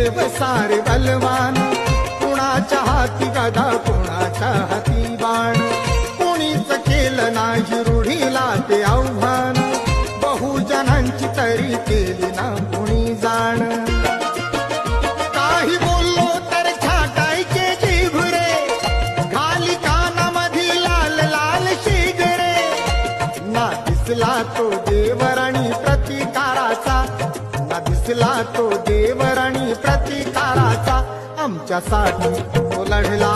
देव सारे बलवान, कुणाच्या हाती गदा कुणाच्या हाती बाण, कुणीच केलं नाही रूढीला ते आव्हान, बहुजनांची तरी केली ना कुणी जाण. काही बोललो तर छाटायचे जिभरे, घाली कानामधी लाल लाल शिगरे. ना दिसला तो देवराणी प्रतिकाराचा, ना दिसला तो देवराणी प्रतिकाराचा, आमच्यासाठी तो लढला